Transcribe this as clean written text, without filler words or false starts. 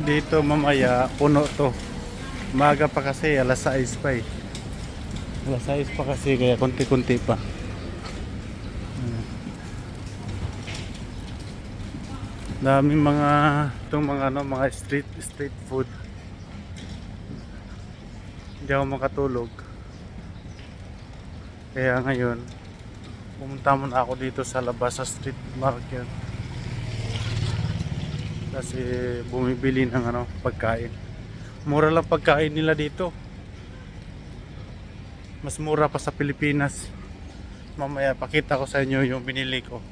Dito mamaya puno to. Maga pa kasi, alas 6 pa eh. Alas 6 pa kasi kaya konti-konti pa. Daming mga itong mga ano, mga street food. Hindi ako makatulog. Kaya ngayon, pumunta muna ako dito sa labas sa street market. Kasi bumibili ng ano, pagkain. Mura lang pagkain nila dito. Mas mura pa sa Pilipinas. Mamaya pakita ko sa inyo yung binili ko.